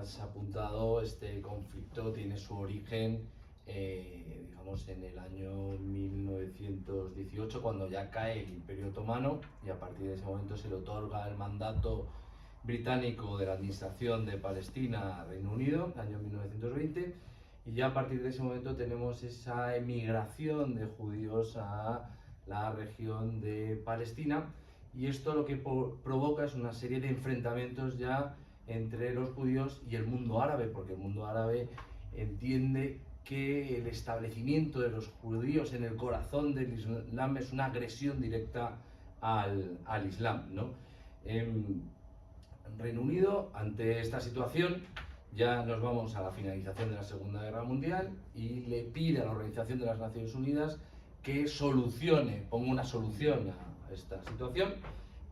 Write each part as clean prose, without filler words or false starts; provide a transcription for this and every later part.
has apuntado, este conflicto tiene su origen, digamos, en el año 1918, cuando ya cae el Imperio Otomano, y a partir de ese momento se le otorga el mandato británico de la administración de Palestina a Reino Unido, año 1920, y ya a partir de ese momento tenemos esa emigración de judíos a la región de Palestina, y esto lo que provoca es una serie de enfrentamientos ya entre los judíos y el mundo árabe, porque el mundo árabe entiende que el establecimiento de los judíos en el corazón del Islam es una agresión directa al Islam, ¿no? En Reino Unido, ante esta situación, ya nos vamos a la finalización de la Segunda Guerra Mundial y le pide a la Organización de las Naciones Unidas que ponga una solución a esta situación,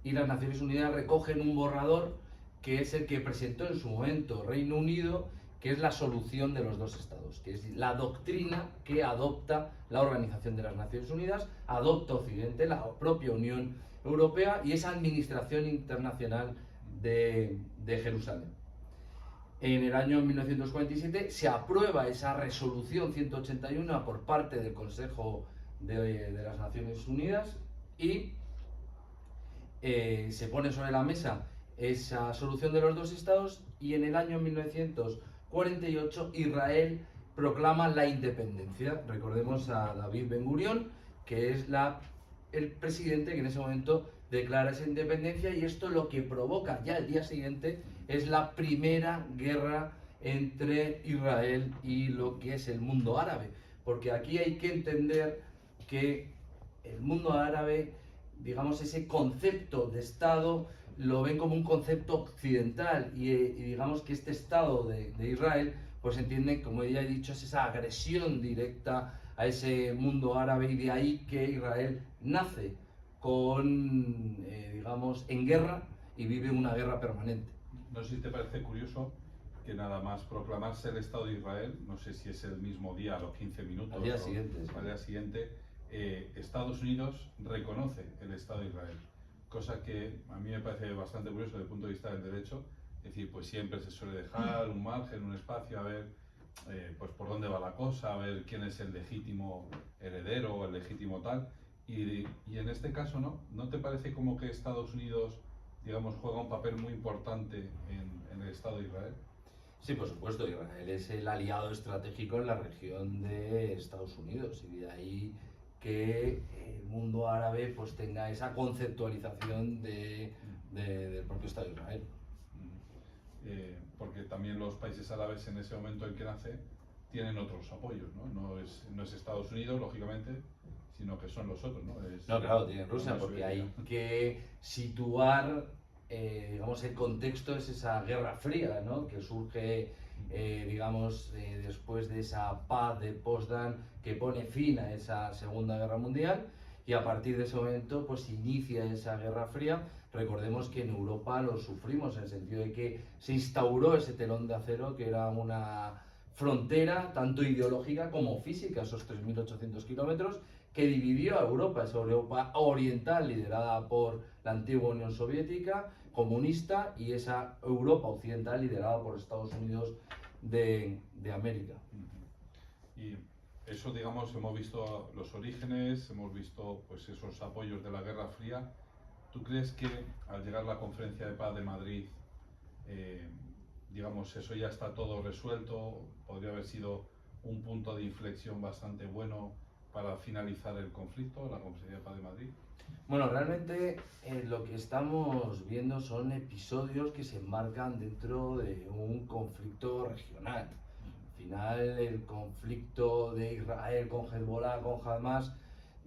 y las Naciones Unidas recogen un borrador que es el que presentó en su momento Reino Unido, que es la solución de los dos estados, que es la doctrina que adopta la Organización de las Naciones Unidas, adopta Occidente, la propia Unión Europea y esa Administración Internacional de Jerusalén. En el año 1947 se aprueba esa resolución 181 por parte del Consejo de las Naciones Unidas y se pone sobre la mesa esa solución de los dos estados, y en el año 1948 Israel proclama la independencia. Recordemos a David Ben Gurión, que es el presidente que en ese momento declara esa independencia, y esto lo que provoca ya el día siguiente es la primera guerra entre Israel y lo que es el mundo árabe, porque aquí hay que entender que el mundo árabe, digamos, ese concepto de Estado lo ven como un concepto occidental, y digamos que este Estado de Israel pues entiende, como ya he dicho, es esa agresión directa a ese mundo árabe, y de ahí que Israel nace digamos, en guerra y vive una guerra permanente. No sé si te parece curioso que nada más proclamarse el Estado de Israel, no sé si es el mismo día, a los 15 minutos, al día siguiente, al día siguiente, Estados Unidos reconoce el Estado de Israel, cosa que a mí me parece bastante curioso desde el punto de vista del derecho. Es decir, pues siempre se suele dejar un margen, un espacio, a ver pues por dónde va la cosa, a ver quién es el legítimo heredero o el legítimo tal, y en este caso ¿no te parece como que Estados Unidos, digamos, juega un papel muy importante en el Estado de Israel? Sí, por supuesto, Israel es el aliado estratégico en la región de Estados Unidos, y de ahí que el mundo árabe pues tenga esa conceptualización del propio Estado de Israel. Porque también los países árabes en ese momento en que nace tienen otros apoyos, no es Estados Unidos, lógicamente, sino que son los otros, ¿no? No, claro, tienen Rusia, porque hay que situar, digamos, el contexto es esa Guerra Fría, ¿no? Que surge, digamos, después de esa paz de Potsdam que pone fin a esa Segunda Guerra Mundial, y a partir de ese momento pues inicia esa Guerra Fría. Recordemos que en Europa lo sufrimos en el sentido de que se instauró ese telón de acero, que era una frontera tanto ideológica como física, esos 3.800 kilómetros, que dividió a Europa, esa Europa oriental liderada por la antigua Unión Soviética comunista, y esa Europa occidental liderada por Estados Unidos de América. Y eso, digamos, hemos visto los orígenes, hemos visto pues esos apoyos de la Guerra Fría. ¿Tú crees que al llegar la Conferencia de Paz de Madrid, digamos, eso ya está todo resuelto? ¿Podría haber sido un punto de inflexión bastante bueno para finalizar el conflicto, la Conferencia de Paz de Madrid? Bueno, realmente lo que estamos viendo son episodios que se enmarcan dentro de un conflicto regional. Al final, el conflicto de Israel con Hezbollah, con Hamas,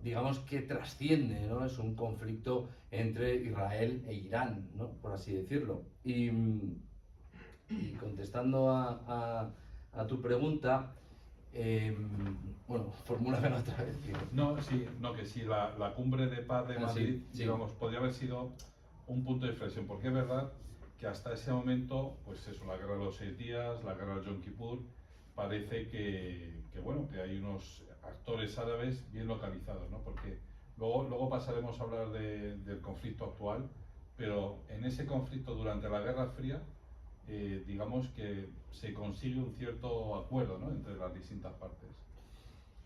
digamos que trasciende, ¿no? Es un conflicto entre Israel e Irán, ¿no? Por así decirlo. Y contestando a tu pregunta, bueno, formúlamela otra vez. No, sí, no, que sí, la cumbre de paz de Madrid, sí. digamos, podría haber sido un punto de inflexión, porque es verdad que hasta ese momento, pues eso, la guerra de los 6 días, la guerra de Yom Kippur, parece bueno, que hay unos actores árabes bien localizados, ¿no? Porque luego pasaremos a hablar del conflicto actual, pero en ese conflicto durante la Guerra Fría, digamos que se consigue un cierto acuerdo, ¿no?, entre las distintas partes.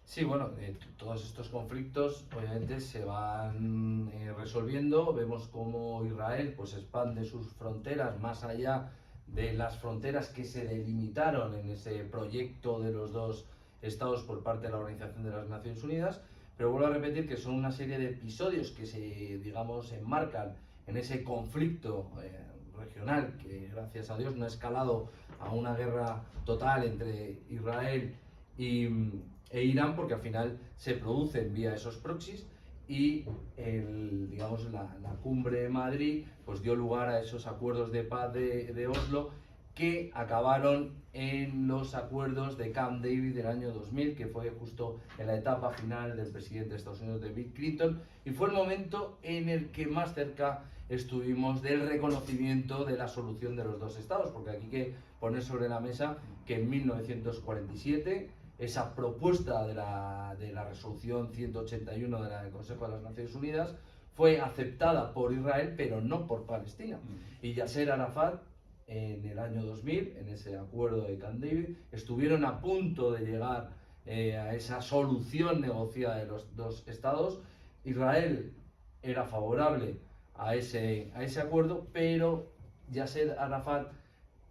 Sí, bueno, todos estos conflictos obviamente se van resolviendo. Vemos cómo Israel pues expande sus fronteras más allá de las fronteras que se delimitaron en ese proyecto de los dos estados por parte de la Organización de las Naciones Unidas. Pero vuelvo a repetir que son una serie de episodios que se, digamos, enmarcan en ese conflicto regional que, gracias a Dios, no ha escalado a una guerra total entre Israel y, e Irán, porque al final se producen vía esos proxies, y digamos, la cumbre de Madrid pues dio lugar a esos acuerdos de paz de Oslo, que acabaron en los acuerdos de Camp David del año 2000, que fue justo en la etapa final del presidente de Estados Unidos, de Bill Clinton, y fue el momento en el que más cerca estuvimos del reconocimiento de la solución de los dos estados, porque aquí hay que poner sobre la mesa que en 1947 esa propuesta de la resolución 181 del Consejo de las Naciones Unidas fue aceptada por Israel, pero no por Palestina. Y Yasser Arafat, en el año 2000, en ese acuerdo de Camp David, estuvieron a punto de llegar a esa solución negociada de los dos estados. Israel era favorable a ese acuerdo, pero Yasser Arafat,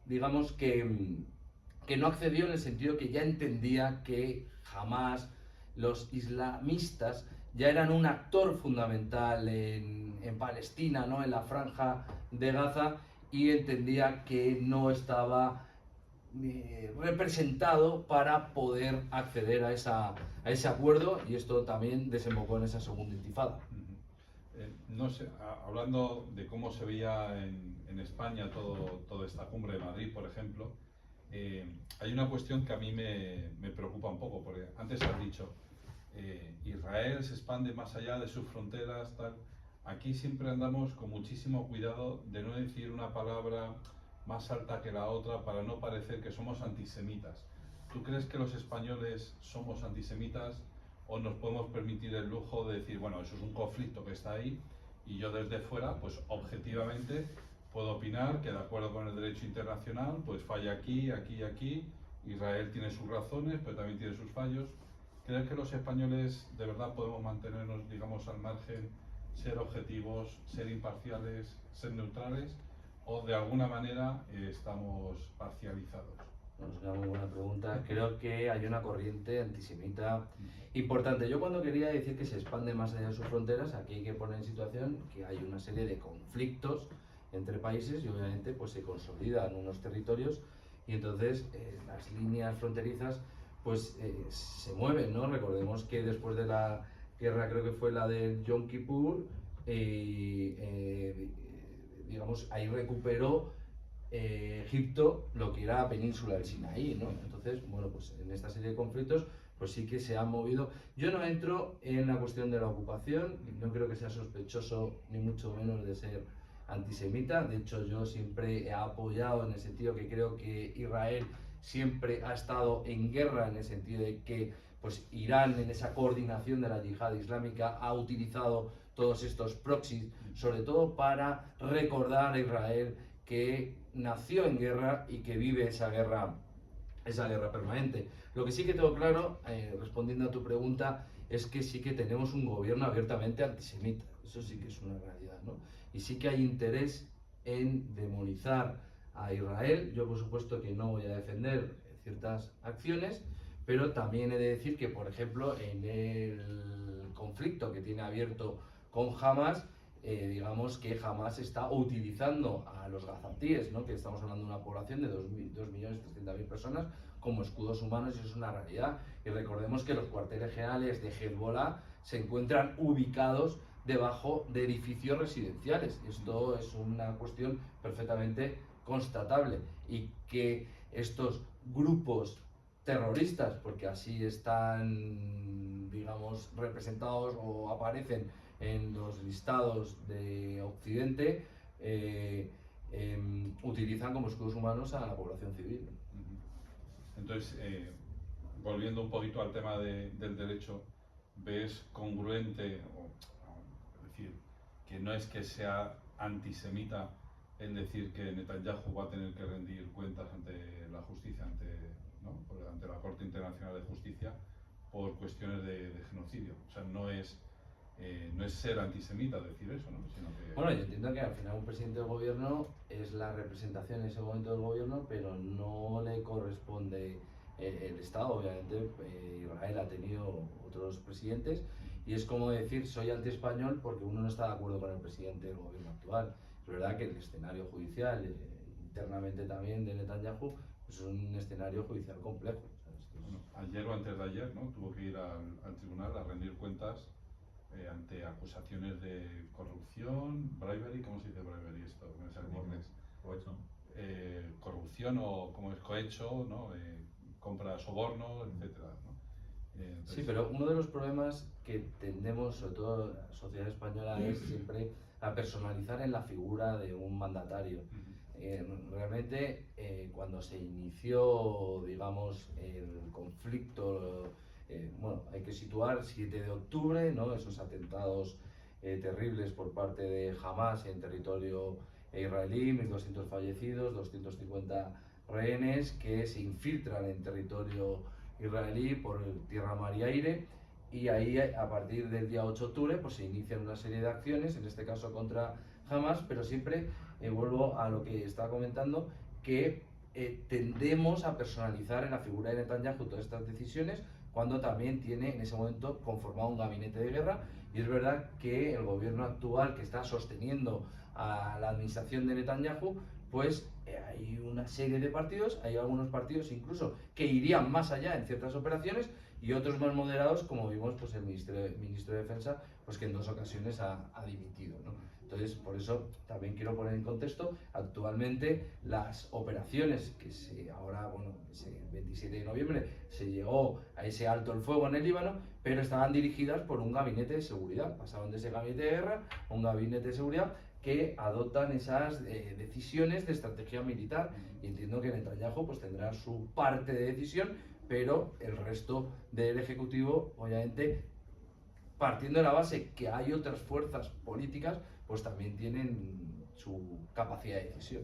digamos que no accedió, en el sentido que ya entendía que jamás los islamistas ya eran un actor fundamental en Palestina, ¿no?, en la franja de Gaza, y entendía que no estaba representado para poder acceder a ese acuerdo, y esto también desembocó en esa segunda intifada. No sé, hablando de cómo se veía en España toda esta cumbre de Madrid, por ejemplo, hay una cuestión que a mí me preocupa un poco, porque antes has dicho, Israel se expande más allá de sus fronteras, tal. Aquí siempre andamos con muchísimo cuidado de no decir una palabra más alta que la otra para no parecer que somos antisemitas. ¿Tú crees que los españoles somos antisemitas, o nos podemos permitir el lujo de decir, bueno, eso es un conflicto que está ahí y yo desde fuera, pues objetivamente puedo opinar que de acuerdo con el derecho internacional, pues falla aquí, aquí y aquí, Israel tiene sus razones, pero también tiene sus fallos? ¿Crees que los españoles de verdad podemos mantenernos, digamos, al margen, ser objetivos, ser imparciales, ser neutrales, o de alguna manera estamos parcializados? Es una muy buena pregunta. Creo que hay una corriente antisemita importante. Yo, cuando quería decir que se expande más allá de sus fronteras, aquí hay que poner en situación que hay una serie de conflictos entre países, y obviamente pues se consolidan unos territorios, y entonces las líneas fronterizas pues se mueven, ¿no? Recordemos que después de la guerra, creo que fue la del Yom Kippur, digamos, ahí recuperó Egipto lo que era la península del Sinaí, ¿no? Entonces, bueno, pues en esta serie de conflictos pues sí que se han movido. Yo no entro en la cuestión de la ocupación, no creo que sea sospechoso ni mucho menos de ser antisemita. De hecho, yo siempre he apoyado, en el sentido que creo que Israel siempre ha estado en guerra, en el sentido de que pues Irán, en esa coordinación de la yihad islámica, ha utilizado todos estos proxies, sobre todo para recordar a Israel que nació en guerra y que vive esa guerra permanente. Lo que sí que tengo claro, respondiendo a tu pregunta, es que sí que tenemos un gobierno abiertamente antisemita. Eso sí que es una realidad, ¿no? Y sí que hay interés en demonizar a Israel. Yo, por supuesto, que no voy a defender ciertas acciones, pero también he de decir que, por ejemplo, en el conflicto que tiene abierto con Hamas, digamos que Hamas está utilizando a los gazatíes, ¿no?, que estamos hablando de una población de 2.300.000 personas, como escudos humanos, y eso es una realidad. Y recordemos que los cuarteles generales de Hezbollah se encuentran ubicados debajo de edificios residenciales. Esto es una cuestión perfectamente constatable, y que estos grupos terroristas, porque así están, digamos, representados o aparecen en los listados de Occidente, utilizan como escudos humanos a la población civil. Entonces, volviendo un poquito al tema del derecho, ¿ves congruente, es decir, que no es que sea antisemita, en decir que Netanyahu va a tener que rendir cuentas ante la justicia, ante la Corte Internacional de Justicia, por cuestiones de genocidio. O sea, no es ser antisemita decir eso, ¿no? Sino que... Bueno, yo entiendo que al final un presidente del gobierno es la representación en ese momento del gobierno, pero no le corresponde el Estado. Obviamente Israel ha tenido otros presidentes y es como decir soy anti-español porque uno no está de acuerdo con el presidente del gobierno actual. Es verdad que el escenario judicial, internamente también de Netanyahu, pues es un escenario judicial complejo. ¿Sabes? Bueno, ayer o antes de ayer, ¿no? Tuvo que ir al tribunal a rendir cuentas ante acusaciones de corrupción, bribery, ¿cómo se dice bribery esto? Me sale en inglés. Cohecho. Corrupción o como es cohecho, ¿no? Compra soborno, etcétera, ¿no? Entonces... Sí, pero uno de los problemas que tendemos, sobre todo la sociedad española, es siempre a personalizar en la figura de un mandatario. Realmente, cuando se inició, digamos, el conflicto, bueno, hay que situar 7 de octubre, ¿no? Esos atentados terribles por parte de Hamas en territorio israelí, 1.200 fallecidos, 250 rehenes que se infiltran en territorio israelí por tierra, mar y aire, y ahí a partir del día 8 de octubre pues se inician una serie de acciones, en este caso contra Hamas, pero siempre vuelvo a lo que estaba comentando, que tendemos a personalizar en la figura de Netanyahu todas estas decisiones cuando también tiene en ese momento conformado un gabinete de guerra, y es verdad que el gobierno actual que está sosteniendo a la administración de Netanyahu, pues hay una serie de partidos, hay algunos partidos incluso que irían más allá en ciertas operaciones y otros más moderados, como vimos pues el ministro de Defensa, pues que en 2 ocasiones ha dimitido, ¿no? Entonces, por eso también quiero poner en contexto, actualmente las operaciones ahora, bueno, ese 27 de noviembre se llegó a ese alto el fuego en el Líbano, pero estaban dirigidas por un gabinete de seguridad, pasaron de ese gabinete de guerra a un gabinete de seguridad que adoptan esas decisiones de estrategia militar, y entiendo que Netanyahu pues tendrá su parte de decisión, pero el resto del Ejecutivo, obviamente, partiendo de la base que hay otras fuerzas políticas, pues también tienen su capacidad de decisión.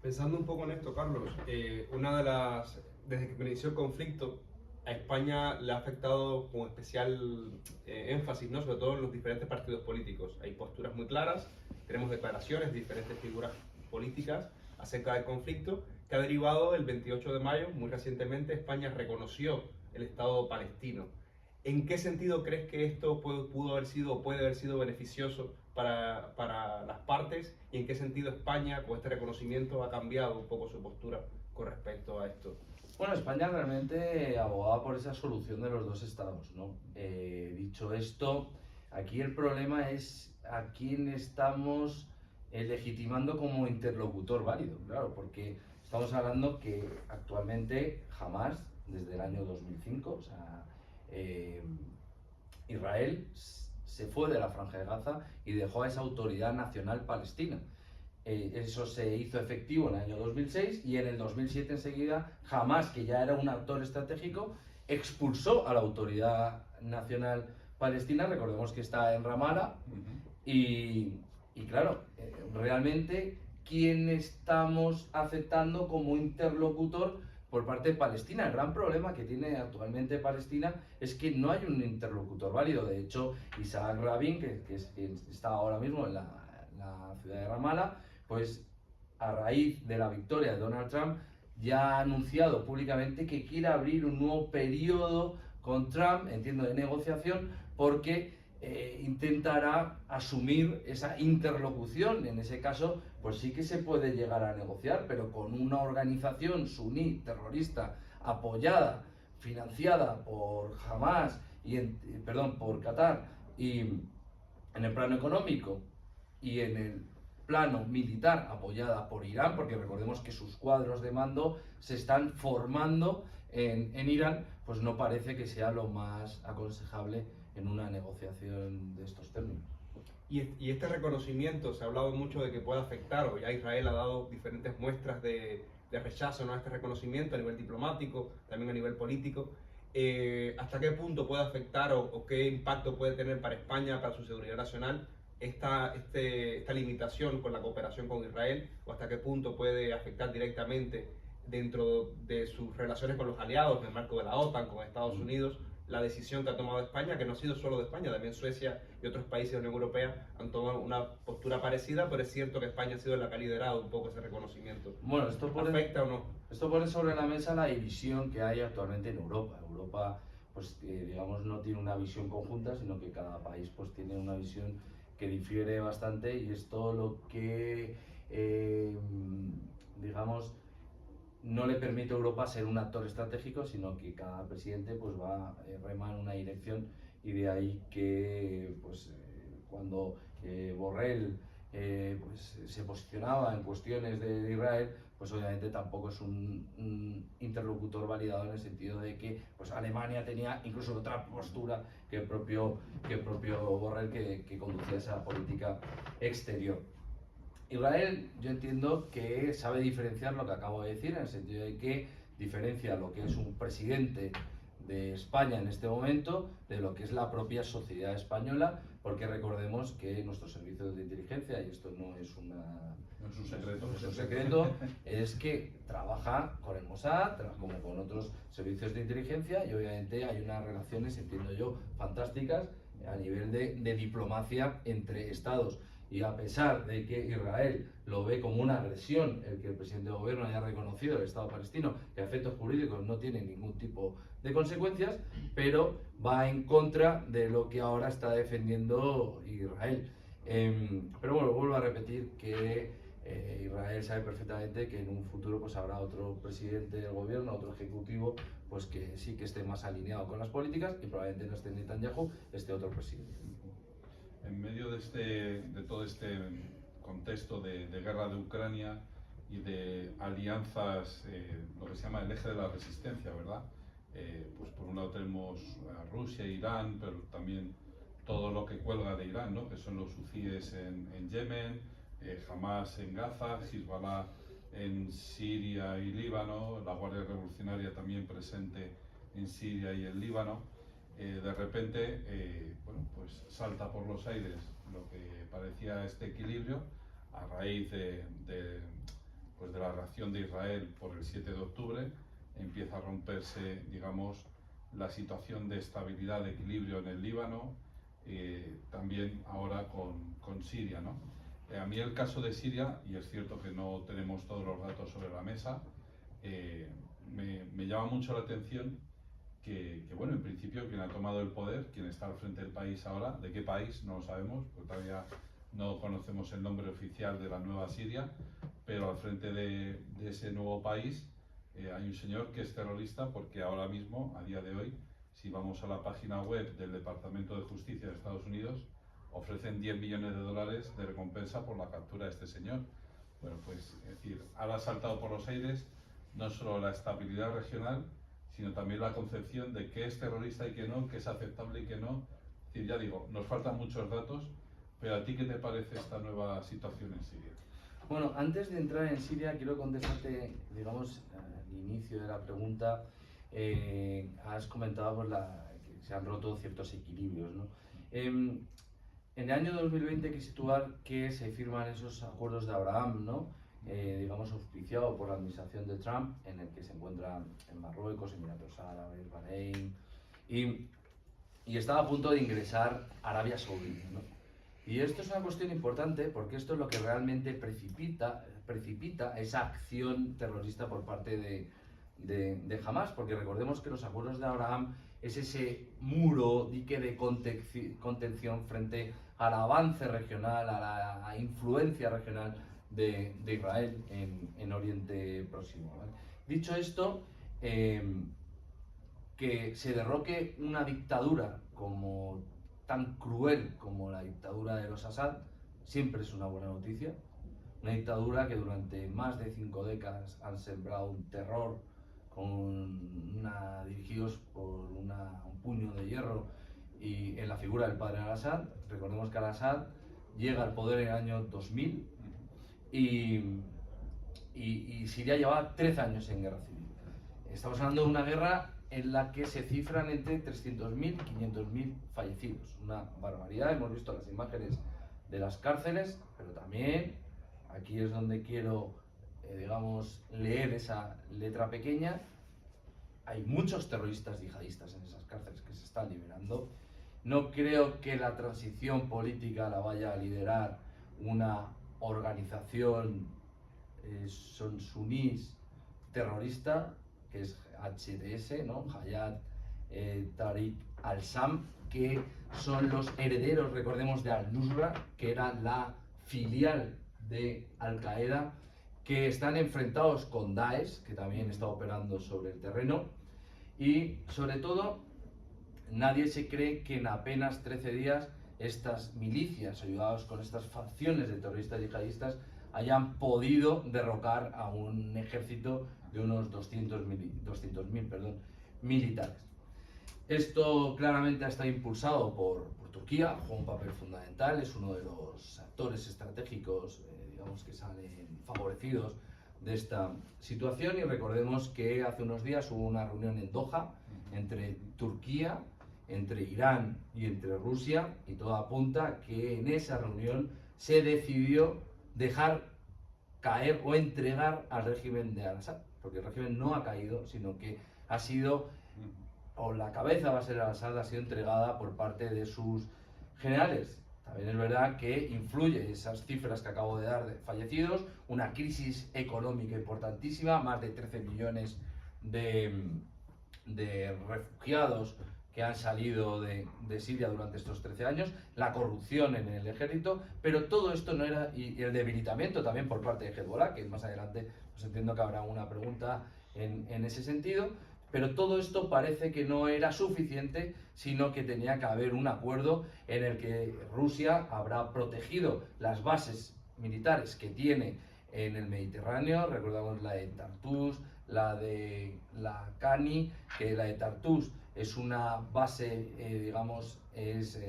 Pensando un poco en esto, Carlos, desde que inició el conflicto, a España le ha afectado con especial énfasis, ¿no? Sobre todo en los diferentes partidos políticos. Hay posturas muy claras, tenemos declaraciones de diferentes figuras políticas acerca del conflicto, que ha derivado el 28 de mayo, muy recientemente, España reconoció el Estado palestino. ¿En qué sentido crees que esto pudo haber sido o puede haber sido beneficioso para las partes? ¿Y en qué sentido España, con este reconocimiento, ha cambiado un poco su postura con respecto a esto? Bueno, España realmente abogaba por esa solución de los 2 estados, ¿no? Dicho esto, aquí el problema es a quién estamos legitimando como interlocutor válido, claro, porque estamos hablando que actualmente Hamas, desde el año 2005, o sea, Israel se fue de la Franja de Gaza y dejó a esa autoridad nacional palestina. Eso se hizo efectivo en el año 2006 y en el 2007 enseguida Hamas, que ya era un actor estratégico, expulsó a la autoridad nacional palestina. Recordemos que está en Ramallah y claro, realmente ¿quién estamos aceptando como interlocutor por parte de Palestina? El gran problema que tiene actualmente Palestina es que no hay un interlocutor válido. De hecho, Isaac Rabin, que está ahora mismo en la ciudad de Ramallah, pues a raíz de la victoria de Donald Trump ya ha anunciado públicamente que quiere abrir un nuevo periodo con Trump, entiendo, de negociación, porque intentará asumir esa interlocución. En ese caso, pues sí que se puede llegar a negociar, pero con una organización suní terrorista apoyada, financiada por Hamas por Qatar, y en el plano económico y en el plano militar apoyada por Irán, porque recordemos que sus cuadros de mando se están formando en Irán, pues no parece que sea lo más aconsejable en una negociación de estos términos. Y este reconocimiento, se ha hablado mucho de que puede afectar, o ya Israel ha dado diferentes muestras de rechazo, ¿no?, a este reconocimiento a nivel diplomático, también a nivel político. ¿Hasta qué punto puede afectar o qué impacto puede tener para España, para su seguridad nacional, esta limitación con la cooperación con Israel, o hasta qué punto puede afectar directamente dentro de sus relaciones con los aliados, en el marco de la OTAN, con Estados Unidos, la decisión que ha tomado España, que no ha sido solo de España, también Suecia y otros países de la Unión Europea han tomado una postura parecida, pero es cierto que España ha sido la que ha liderado un poco ese reconocimiento. Bueno, esto ¿Afecta o no? Esto pone sobre la mesa la división que hay actualmente en Europa. Europa, pues digamos, no tiene una visión conjunta, sino que cada país pues tiene una visión que difiere bastante, y esto lo que, digamos, no le permite a Europa ser un actor estratégico, sino que cada presidente pues va rema en una dirección, y de ahí que pues cuando Borrell pues se posicionaba en cuestiones de Israel, pues obviamente tampoco es un interlocutor validado, en el sentido de que pues Alemania tenía incluso otra postura que el propio Borrell, que conducía esa política exterior. Israel, yo entiendo que sabe diferenciar lo que acabo de decir, en el sentido de que diferencia lo que es un presidente de España en este momento de lo que es la propia sociedad española, porque recordemos que nuestros servicios de inteligencia, y esto no es un secreto, es que trabaja con el Mossad, como con otros servicios de inteligencia, y obviamente hay unas relaciones, entiendo yo, fantásticas a nivel de diplomacia entre estados. Y a pesar de que Israel lo ve como una agresión el que el presidente de gobierno haya reconocido el Estado palestino, que a efectos jurídicos no tiene ningún tipo de consecuencias, pero va en contra de lo que ahora está defendiendo Israel. Pero bueno, vuelvo a repetir que Israel sabe perfectamente que en un futuro pues habrá otro presidente del gobierno, otro ejecutivo, pues que sí que esté más alineado con las políticas, y probablemente no esté Netanyahu, esté otro presidente. En medio de todo este contexto de guerra de Ucrania y de alianzas, lo que se llama el eje de la resistencia, ¿verdad? Pues por un lado tenemos a Rusia, Irán, pero también todo lo que cuelga de Irán, ¿no? Que son los hutíes en Yemen, Hamas en Gaza, Hezbollah en Siria y Líbano, la Guardia Revolucionaria también presente en Siria y el Líbano. De repente, bueno, pues salta por los aires lo que parecía este equilibrio a raíz pues de la reacción de Israel por el 7 de octubre. Empieza a romperse, digamos, la situación de estabilidad, de equilibrio en el Líbano, también ahora con Siria, ¿no? A mí el caso de Siria, y es cierto que no tenemos todos los datos sobre la mesa, me llama mucho la atención que, bueno, en principio quien ha tomado el poder, quien está al frente del país ahora, de qué país no lo sabemos, porque todavía no conocemos el nombre oficial de la nueva Siria, pero al frente de ese nuevo país hay un señor que es terrorista, porque ahora mismo, a día de hoy, si vamos a la página web del Departamento de Justicia de Estados Unidos, ofrecen 10 millones de dólares de recompensa por la captura de este señor. Bueno, pues, es decir, ahora ha saltado por los aires no solo la estabilidad regional, sino también la concepción de qué es terrorista y qué no, qué es aceptable y qué no. Es decir, ya digo, nos faltan muchos datos, pero ¿a ti qué te parece esta nueva situación en Siria? Bueno, antes de entrar en Siria, quiero contestarte, digamos, al inicio de la pregunta. Has comentado pues, que se han roto ciertos equilibrios, ¿no? En el año 2020 hay que situar que se firman esos acuerdos de Abraham, ¿no? Digamos, auspiciado por la administración de Trump, en el que se encuentran en Marruecos, Emiratos Árabes, Bahrein, y estaba a punto de ingresar Arabia Saudí, ¿no? Y esto es una cuestión importante, porque esto es lo que realmente precipita esa acción terrorista por parte de Hamas, porque recordemos que los acuerdos de Abraham es ese muro, dique de contención frente al avance regional, a la influencia regional de Israel en Oriente Próximo, ¿vale? Dicho esto, que se derroque una dictadura tan cruel como la dictadura de los Assad siempre es una buena noticia. Una dictadura que durante más de 5 décadas han sembrado un terror dirigidos por un puño de hierro y en la figura del padre al-Assad. Recordemos que al-Assad llega al poder en el año 2000 y Siria lleva 13 años en guerra civil. Estamos hablando de una guerra en la que se cifran entre 300.000 y 500.000 fallecidos. Una barbaridad. Hemos visto las imágenes de las cárceles, pero también, aquí es donde quiero, digamos, leer esa letra pequeña, hay muchos terroristas yihadistas en esas cárceles que se están liberando. No creo que la transición política la vaya a liderar una organización son sunís terrorista, que es HTS, ¿no? Hayat Tahrir al-Sham, que son los herederos, recordemos, de Al-Nusra, que era la filial de Al-Qaeda, que están enfrentados con Daesh, que también está operando sobre el terreno, y sobre todo nadie se cree que en apenas 13 días estas milicias, ayudados con estas facciones de terroristas yihadistas, hayan podido derrocar a un ejército de unos 200.000 militares. Esto claramente está impulsado por Turquía, juega un papel fundamental, es uno de los actores estratégicos, digamos, que salen favorecidos de esta situación. Y recordemos que hace unos días hubo una reunión en Doha entre Turquía, entre Irán y entre Rusia, y todo apunta a que en esa reunión se decidió dejar caer o entregar al régimen de Al-Assad, porque el régimen no ha caído, sino que ha sido, o la cabeza va a ser Al-Assad, ha sido entregada por parte de sus generales. También es verdad que influye esas cifras que acabo de dar de fallecidos, una crisis económica importantísima, más de 13 millones de refugiados que han salido de Siria durante estos 13 años, la corrupción en el ejército, pero todo esto no era, y el debilitamiento también por parte de Hezbollah, que más adelante pues entiendo que habrá una pregunta en ese sentido, pero todo esto parece que no era suficiente, sino que tenía que haber un acuerdo en el que Rusia habrá protegido las bases militares que tiene en el Mediterráneo. Recordamos la de Tartus, la de la Kani, que la de Tartus es una base, digamos, es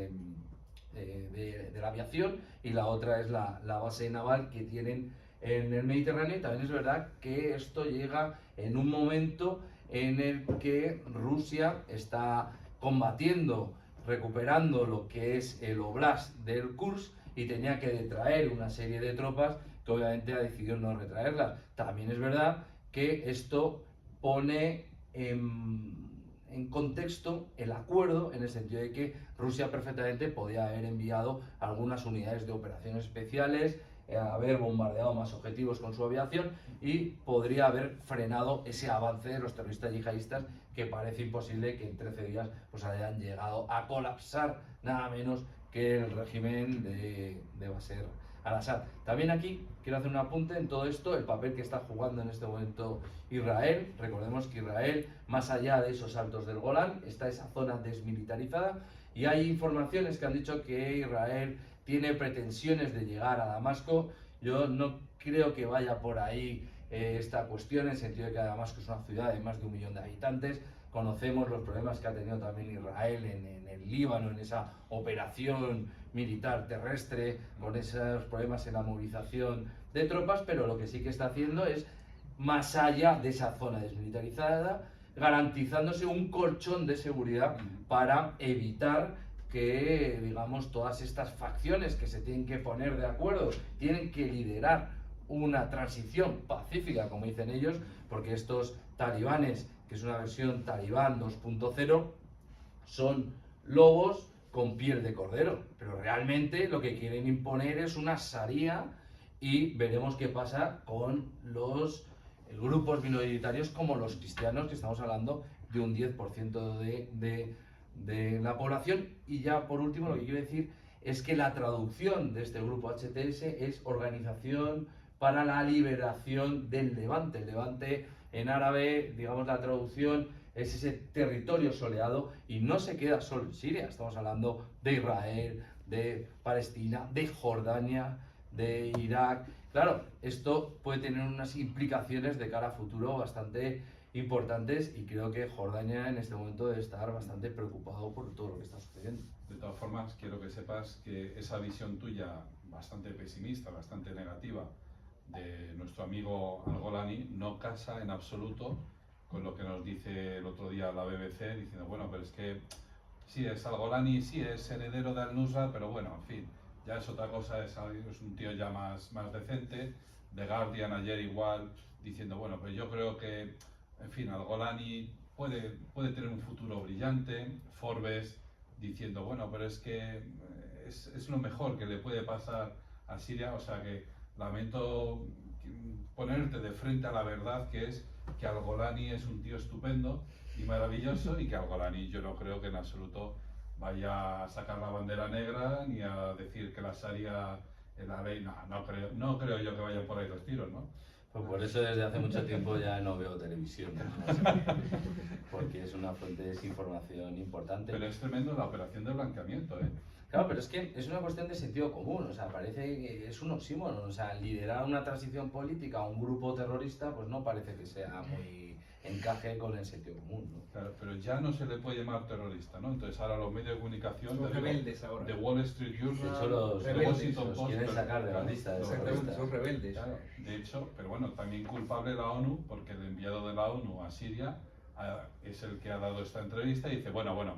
de la aviación, y la otra es la base naval que tienen en el Mediterráneo. Y también es verdad que esto llega en un momento en el que Rusia está combatiendo, recuperando lo que es el Oblast del Kursk, y tenía que detraer una serie de tropas que obviamente ha decidido no retraerlas. También es verdad que esto pone en contexto el acuerdo, en el sentido de que Rusia perfectamente podía haber enviado algunas unidades de operaciones especiales, haber bombardeado más objetivos con su aviación, y podría haber frenado ese avance de los terroristas yihadistas, que parece imposible que en 13 días pues hayan llegado a colapsar nada menos que el régimen de Bashar al-Assad. También aquí quiero hacer un apunte en todo esto, el papel que está jugando en este momento Israel. Recordemos que Israel, más allá de esos altos del Golán, está esa zona desmilitarizada, y hay informaciones que han dicho que Israel tiene pretensiones de llegar a Damasco. Yo no creo que vaya por ahí esta cuestión, en el sentido de que Damasco es una ciudad de más de 1 millón de habitantes. Conocemos los problemas que ha tenido también Israel en el Líbano, en esa operación militar terrestre, con esos problemas en la movilización de tropas, pero lo que sí que está haciendo es, más allá de esa zona desmilitarizada, garantizándose un colchón de seguridad para evitar que, digamos, todas estas facciones que se tienen que poner de acuerdo, tienen que liderar una transición pacífica, como dicen ellos, porque estos talibanes, que es una versión talibán 2.0, son lobos con piel de cordero, pero realmente lo que quieren imponer es una sharia, y veremos qué pasa con los grupos minoritarios como los cristianos, que estamos hablando de un 10% de la población. Y ya por último, lo que quiero decir es que la traducción de este grupo HTS es Organización para la Liberación del Levante. El Levante en árabe, digamos, la traducción es ese territorio soleado, y no se queda solo en Siria, estamos hablando de Israel, de Palestina, de Jordania, de Irak. Claro, esto puede tener unas implicaciones de cara a futuro bastante importantes, y creo que Jordania en este momento debe estar bastante preocupado por todo lo que está sucediendo. De todas formas, quiero que sepas que esa visión tuya, bastante pesimista, bastante negativa, de nuestro amigo Al-Golani, no casa en absoluto con lo que nos dice el otro día la BBC, diciendo, bueno, pero es que sí, es Al-Golani, sí, es heredero de Al-Nusra, pero bueno, en fin, ya es otra cosa, es un tío ya más decente. The Guardian ayer igual, diciendo, bueno, pues yo creo que, en fin, al-Golani puede tener un futuro brillante. Forbes diciendo, bueno, pero es que es lo mejor que le puede pasar a Siria. O sea que lamento ponerte de frente a la verdad, que es que al-Golani es un tío estupendo y maravilloso, y que al-Golani yo no creo que en absoluto vaya a sacar la bandera negra ni a decir que la Sharia es la ley. No creo yo que vayan por ahí los tiros, ¿no? Pues por eso desde hace mucho tiempo ya no veo televisión, ¿no? Porque es una fuente de desinformación importante. Pero es tremendo la operación de blanqueamiento, ¿eh? Claro, pero es que es una cuestión de sentido común, o sea, parece que es un oxímoron, o sea, liderar una transición política a un grupo terrorista, pues no parece que sea muy encaje con el sentido común, ¿no? Claro, pero ya no se le puede llamar terrorista, ¿no? Entonces ahora los medios de comunicación... Son rebeldes ahora. De Wall Street Journal, De hecho, los de rebeldes, Washington los Post... quieren sacar de la lista de Exactamente, terroristas. son rebeldes. Claro, de hecho, pero bueno, también culpable la ONU, porque el enviado de la ONU a Siria es el que ha dado esta entrevista y dice, bueno,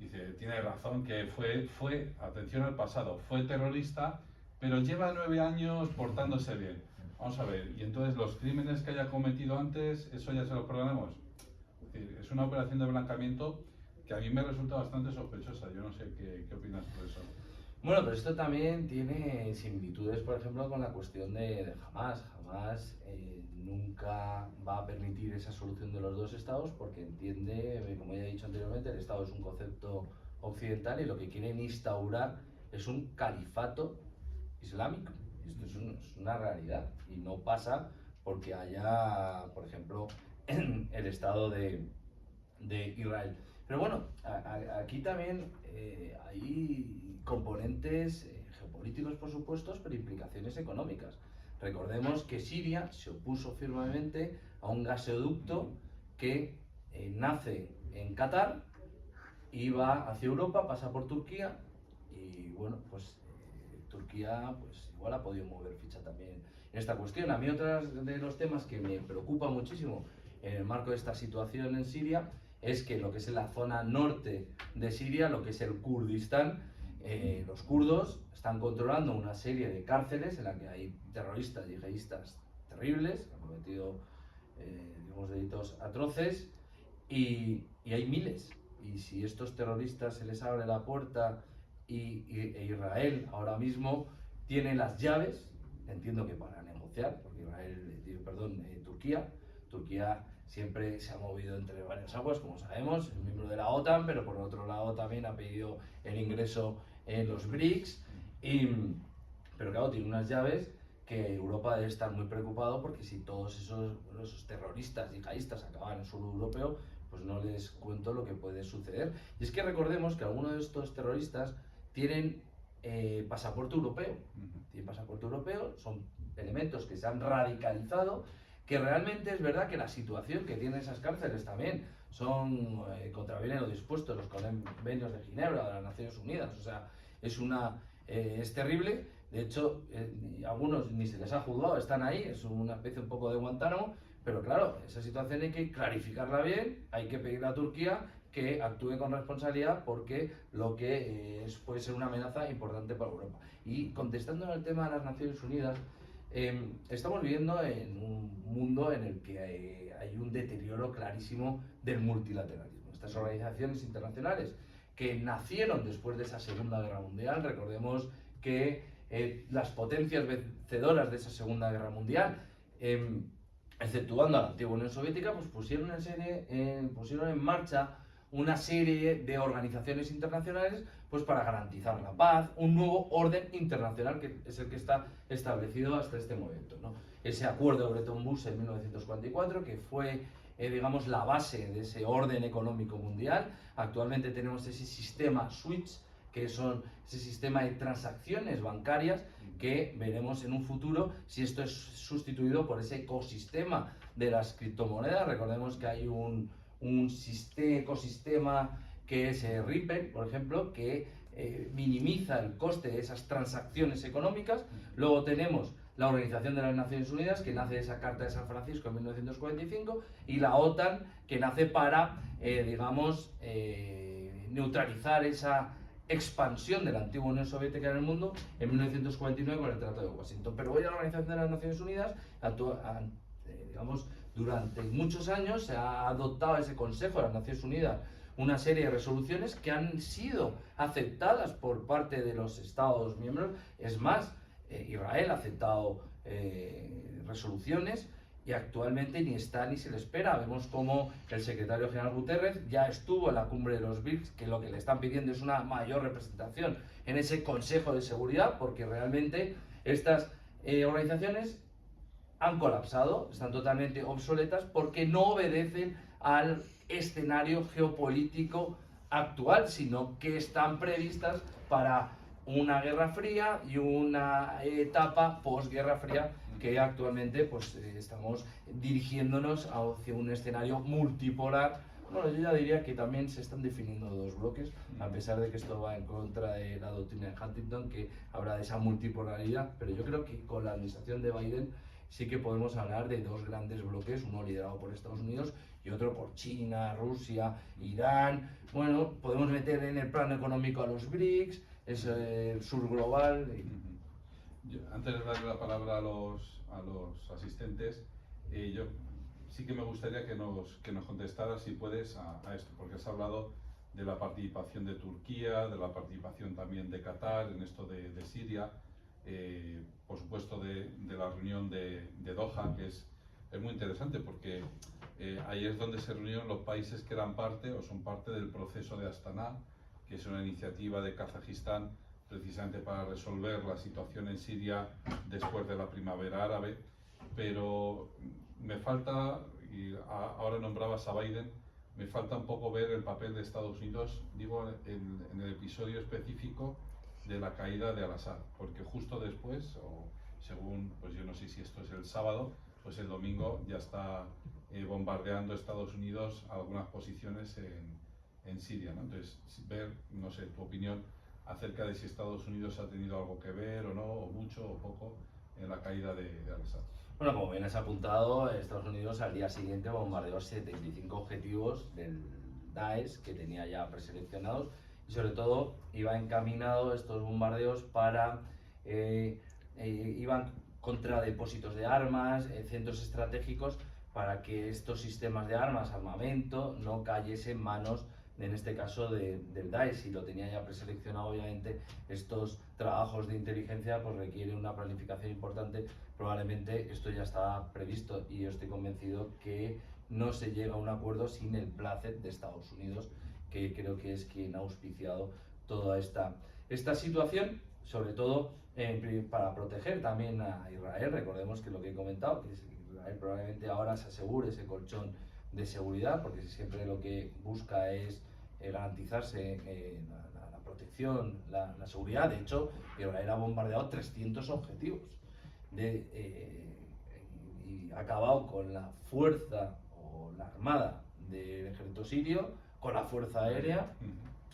dice, tiene razón que fue, atención al pasado, fue terrorista, pero lleva 9 años portándose bien. Vamos a ver, y entonces los crímenes que haya cometido antes, ¿eso ya se los perdonamos? Es decir, es una operación de blanqueamiento que a mí me resulta bastante sospechosa. Yo no sé qué opinas por eso. Bueno, pero esto también tiene similitudes, por ejemplo, con la cuestión de Hamás. Hamás nunca va a permitir esa solución de los dos estados porque entiende, como ya he dicho anteriormente, el estado es un concepto occidental y lo que quieren instaurar es un califato islámico. Esto es una realidad y no pasa porque haya, por ejemplo, el estado de Israel. Pero bueno, aquí también hay componentes geopolíticos, por supuesto, pero implicaciones económicas. Recordemos que Siria se opuso firmemente a un gasoducto que nace en Qatar y va hacia Europa, pasa por Turquía y bueno, pues Turquía pues igual ha podido mover ficha también en esta cuestión. A mí otro de los temas que me preocupa muchísimo en el marco de esta situación en Siria es que lo que es la zona norte de Siria, lo que es el Kurdistán, los kurdos están controlando una serie de cárceles en las que hay terroristas y yihadistas terribles, que han cometido digamos, delitos atroces y hay miles. Y si estos terroristas se les abre la puerta e Israel ahora mismo tiene las llaves, entiendo que para negociar, porque Turquía siempre se ha movido entre varias aguas, como sabemos, es miembro de la OTAN, pero por otro lado también ha pedido el ingreso en los BRICS, pero claro, tiene unas llaves que Europa debe estar muy preocupado porque si todos esos terroristas yihadistas acaban en el sur europeo, pues no les cuento lo que puede suceder. Y es que recordemos que algunos de estos terroristas tienen pasaporte europeo. Tienen pasaporte europeo, son elementos que se han radicalizado, que realmente es verdad que la situación que tienen esas cárceles también son contravienen lo dispuesto los convenios de Ginebra, de las Naciones Unidas, o sea, es terrible. De hecho, algunos ni se les ha juzgado, están ahí, es una especie un poco de Guantánamo, pero claro, esa situación hay que clarificarla bien, hay que pedirle a Turquía que actúe con responsabilidad porque lo que puede ser una amenaza importante para Europa. Y contestando al tema de las Naciones Unidas, estamos viviendo en un mundo en el que hay un deterioro clarísimo del multilateralismo. Estas organizaciones internacionales que nacieron después de esa Segunda Guerra Mundial, recordemos que las potencias vencedoras de esa Segunda Guerra Mundial, exceptuando a la antigua Unión Soviética, pues pusieron en marcha una serie de organizaciones internacionales pues para garantizar la paz, un nuevo orden internacional que es el que está establecido hasta este momento, ¿no? Ese acuerdo de Bretton Woods en 1944 que fue digamos la base de ese orden económico mundial. Actualmente tenemos ese sistema SWIFT, que son ese sistema de transacciones bancarias que veremos en un futuro si esto es sustituido por ese ecosistema de las criptomonedas. Recordemos que hay un ecosistema que es Ripple, por ejemplo, que minimiza el coste de esas transacciones económicas. Luego tenemos la Organización de las Naciones Unidas, que nace de esa Carta de San Francisco en 1945, y la OTAN, que nace para, neutralizar expansión de la antigua Unión Soviética en el mundo en 1949 con el Tratado de Washington. Pero hoy a la Organización de las Naciones Unidas, digamos, durante muchos años se ha adoptado ese Consejo de las Naciones Unidas una serie de resoluciones que han sido aceptadas por parte de los Estados miembros. Es más, Israel ha aceptado resoluciones y actualmente ni está ni se le espera. Vemos como el secretario general Guterres ya estuvo en la cumbre de los BRICS, que lo que le están pidiendo es una mayor representación en ese Consejo de Seguridad, porque realmente estas organizaciones han colapsado, están totalmente obsoletas porque no obedecen al escenario geopolítico actual, sino que están previstas para una guerra fría y una etapa post-guerra fría que actualmente pues estamos dirigiéndonos hacia un escenario multipolar. Bueno, yo ya diría que también se están definiendo dos bloques, a pesar de que esto va en contra de la doctrina de Huntington, que habla de esa multipolaridad, pero yo creo que con la administración de Biden sí que podemos hablar de dos grandes bloques, uno liderado por Estados Unidos y otro por China, Rusia, Irán. Bueno, podemos meter en el plano económico a los BRICS, es el sur global. Antes de darle la palabra a los asistentes, yo sí que me gustaría que nos contestaras, si puedes, a esto, porque has hablado de la participación de Turquía, de la participación también de Qatar en esto de Siria, por supuesto de la reunión de Doha, que es muy interesante porque ahí es donde se reunieron los países que eran parte o son parte del proceso de Astana, que es una iniciativa de Kazajistán precisamente para resolver la situación en Siria después de la primavera árabe. Pero me falta, y ahora nombrabas a Biden, me falta un poco ver el papel de Estados Unidos, digo, en el episodio específico de la caída de Al-Assad, porque justo después, o según, pues yo no sé si esto es el sábado, pues el domingo ya está bombardeando Estados Unidos algunas posiciones en Siria, ¿no? Entonces, ver, no sé, tu opinión acerca de si Estados Unidos ha tenido algo que ver o no, o mucho o poco, en la caída de Al-Assad. Bueno, como bien has apuntado, Estados Unidos al día siguiente bombardeó 75 objetivos del Daesh que tenía ya preseleccionados, y sobre todo iba encaminado estos bombardeos para iban contra depósitos de armas, centros estratégicos, para que estos sistemas de armas, armamento, no cayesen en manos, en este caso, del Daesh. Si lo tenía ya preseleccionado, obviamente estos trabajos de inteligencia pues requieren una planificación importante. Probablemente esto ya estaba previsto y yo estoy convencido que no se llega a un acuerdo sin el placet de Estados Unidos, que creo que es quien ha auspiciado toda esta situación, sobre todo para proteger también a Israel. Recordemos que lo que he comentado, que Israel probablemente ahora se asegure ese colchón de seguridad, porque siempre lo que busca es garantizarse la protección, la seguridad. De hecho, Israel ha bombardeado 300 objetivos y ha acabado con la fuerza o la armada del ejército sirio, con la fuerza aérea,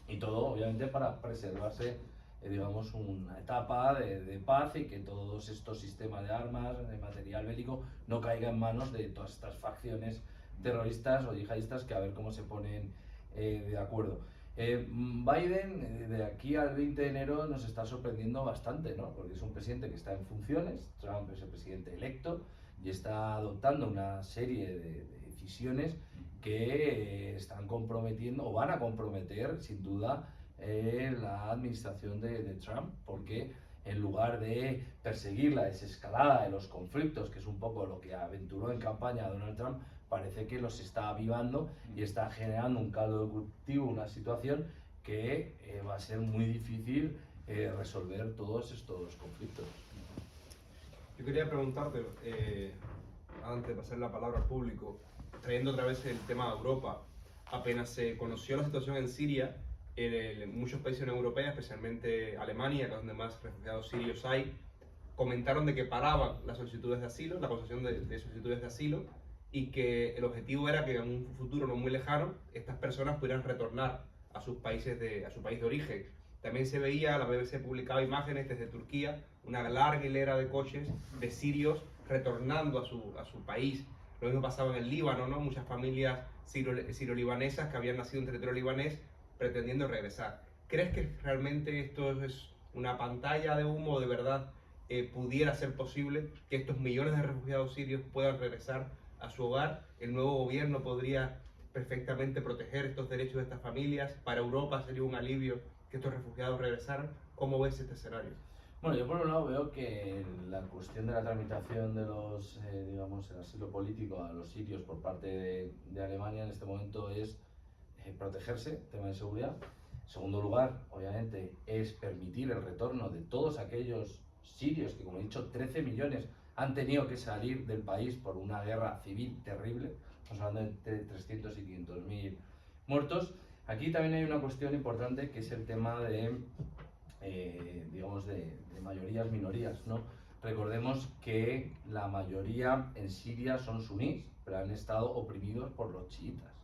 y todo obviamente para preservarse, digamos, una etapa de paz, y que todos estos sistemas de armas, de material bélico, no caigan en manos de todas estas facciones terroristas o yihadistas, que a ver cómo se ponen de acuerdo. Biden, de aquí al 20 de enero, nos está sorprendiendo bastante, ¿no? Porque es un presidente que está en funciones, Trump es el presidente electo, y está adoptando una serie de decisiones que están comprometiendo o van a comprometer, sin duda, la administración de Trump, porque en lugar de perseguir la desescalada de los conflictos, que es un poco lo que aventuró en campaña Donald Trump, parece que los está avivando y está generando un caldo de cultivo, una situación que va a ser muy difícil resolver todos estos conflictos. Yo quería preguntarte, antes de pasar la palabra al público, trayendo otra vez el tema de Europa, apenas se conoció la situación en Siria, en muchos países europeos, especialmente Alemania, que es donde más refugiados sirios hay, comentaron de que paraban las solicitudes de asilo, la concesión de solicitudes de asilo, y que el objetivo era que en un futuro no muy lejano estas personas pudieran retornar a sus países a su país de origen. También se veía, la BBC publicaba imágenes desde Turquía, una larga hilera de coches de sirios retornando a su país. Lo mismo pasaba en el Líbano, ¿no? Muchas familias siro-libanesas que habían nacido en territorio libanés pretendiendo regresar. ¿Crees que realmente esto es una pantalla de humo o de verdad pudiera ser posible que estos millones de refugiados sirios puedan regresar a su hogar? ¿El nuevo gobierno podría perfectamente proteger estos derechos de estas familias? ¿Para Europa sería un alivio que estos refugiados regresaran? ¿Cómo ves este escenario? Bueno, yo por un lado veo que la cuestión de la tramitación de los, digamos, el asilo político a los sirios por parte de Alemania en este momento es protegerse, tema de seguridad. En segundo lugar, obviamente, es permitir el retorno de todos aquellos sirios que, como he dicho, 13 millones han tenido que salir del país por una guerra civil terrible. Estamos hablando de entre 300 y 500.000 muertos. Aquí también hay una cuestión importante que es el tema de, digamos, de mayorías, minorías, ¿no? Recordemos que la mayoría en Siria son sunís, pero han estado oprimidos por los chiitas.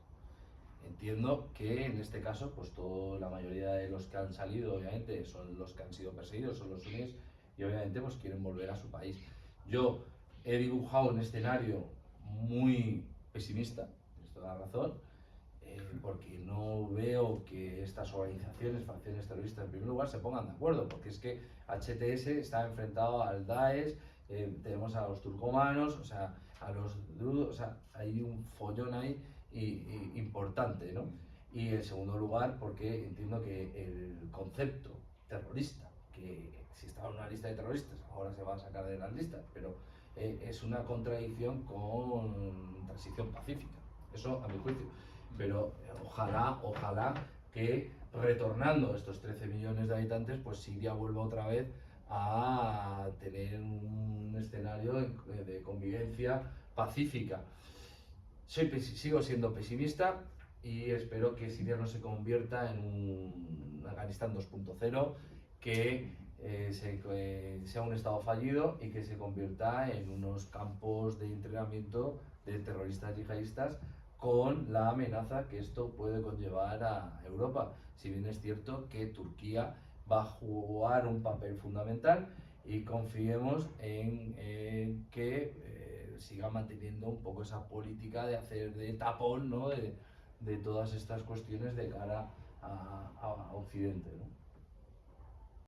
Entiendo que en este caso, pues la mayoría de los que han salido, obviamente, son los que han sido perseguidos, son los sunís, y obviamente pues quieren volver a su país. Yo he dibujado un escenario muy pesimista, tienes toda la razón, porque no veo que estas organizaciones, facciones terroristas, en primer lugar, se pongan de acuerdo, porque es que HTS está enfrentado al Daesh, tenemos a los turcomanos, o sea, a los drudos, o sea, hay un follón ahí importante, ¿no? Y en segundo lugar, porque entiendo que el concepto terrorista, que si estaba en una lista de terroristas, ahora se va a sacar de las listas, pero es una contradicción con transición pacífica, eso a mi juicio. Pero ojalá que retornando estos 13 millones de habitantes, pues Siria vuelva otra vez a tener un escenario de convivencia pacífica. Sigo siendo pesimista y espero que Siria no se convierta en un Afganistán 2.0, que sea un estado fallido y que se convierta en unos campos de entrenamiento de terroristas yihadistas, con la amenaza que esto puede conllevar a Europa. Si bien es cierto que Turquía va a jugar un papel fundamental, y confiemos en que siga manteniendo un poco esa política de hacer de tapón, ¿no? de todas estas cuestiones de cara a Occidente, ¿no?